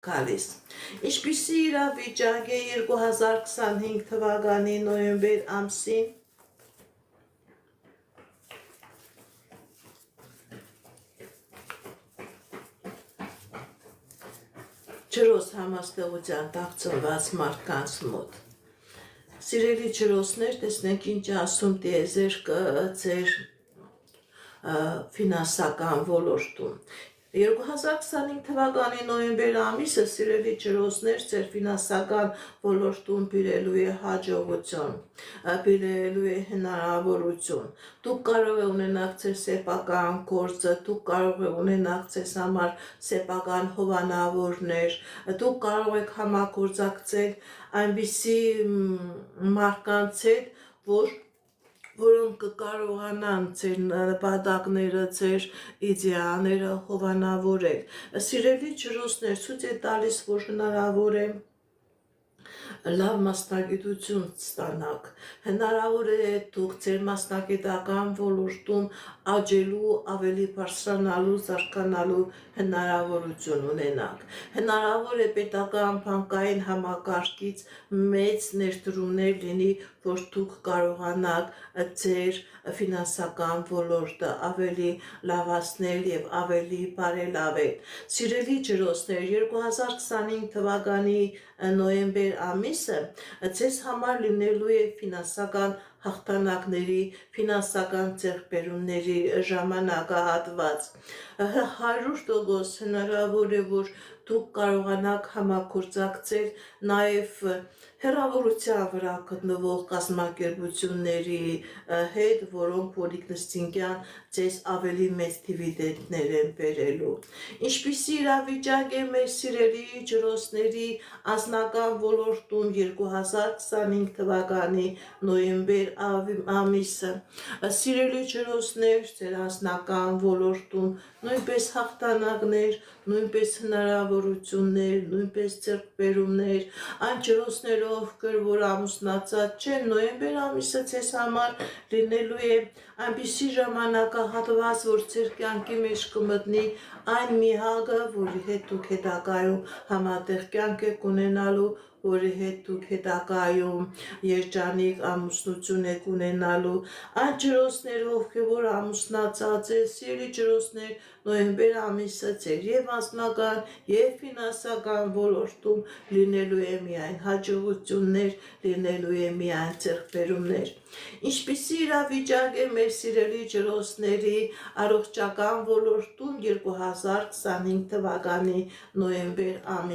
գալիս։ Ինչպիսի իրավիճակ է 2025 թվականի նոյեմբեր ամսին։ Ջրոս համաստեղության տաղծնված մարդկանց մոտ։ Սիրելի ջրոսներ, տեսնենք ինչ ասում տիեզերքը ձեր ֆինանսական ոլորտում։ 2025 թվականի նոյեմբեր ամիսը, սիրելի ջրոսներ, ձեր ֆինանսական ոլորտում բերելու է հաջողություն, բերելու է հնարավորություն։ Դուք կարող եք ունենալ ձեր սեփական գործը, դուք կարող եք ունենալ ձեզ համար սեփական հովանավորներ, դուք կարող եք համագործակցել այնպիսի մարդկանց հետ, որոնք կկարողանան ձեր նպատակները, ձեր իդեալները հովանավորել։ Սիրելի ջրոսներ, ցույց է տալիս, որ հնարավոր է լավ մասնագիտություն ստանաք, հնարավոր է դուք ձեր մասնագիտական ոլորտում աճելու, ավելի բարձրանալու, զարգանալու հնարավորություն ունենաք, հնարավոր է պետական բանկային համակարգից մեծ ներդրումներ լինի, որ դուք կարողանաք ձեր ֆինանսական ոլորտը ավելի լավացնել եւ ավելի բարելավել։ Սիրելի ջրոսներ, 2025 թվականի նոյեմբեր ամիսը ձեզ համար լինելու է ֆինանսական հաղթանակների, ֆինանսական ձեռքբերումների ժամանակահատված։ 100% հնարավոր է, որ դուք կարողանաք համագործակցել նաև հեռավորության վրա գտնվող կազմակերպությունների հետ, որոնք ինքնըստինքյան ձեզ ավելի մեծ դիվիդենդներ են բերելու։ Ինչպիսի իրավիճակ է մեր սիրելի ջրոսների անձնական ոլորտում 2025 թվականի նոյեմբեր ամիսը։ Սիրելի ջրոսներ, ձեր անձնական ոլորտում նույնպես հաղթանակներ, նույնպես հնարավորություններ, նույնպես ձեռքբերումներ, այն ջրոսները, ովքեր որ ամուսնացած չեն, նոյեմբեր ամիսը ձեզ համար լինելու է այնպիսի ժամանակահատված, որ ձեր կյանքի մեջ կմտնի այն մի հագը, որի հետ դուք հետագայում համատեղ կյանք եք ունենալու, որի հետ դուք հետագայում երջանիկ ամուսնություն եք ունենալու։ Այն ջրոսները, ովքեր որ ամուսնացած են, սիրելի ջրոսներ, նոյեմբեր ամիսը ձեր եւ անձնական եւ ֆինանսական ոլորտում լինելու է միայն հաջողություններ, լինելու է միայն ձեռքբերումներ։ Ինչպիսի իրավիճակ է մեր սիրելի ջրոսների առողջական ոլորտում 2025 թվականի նոյեմբեր ամիսը։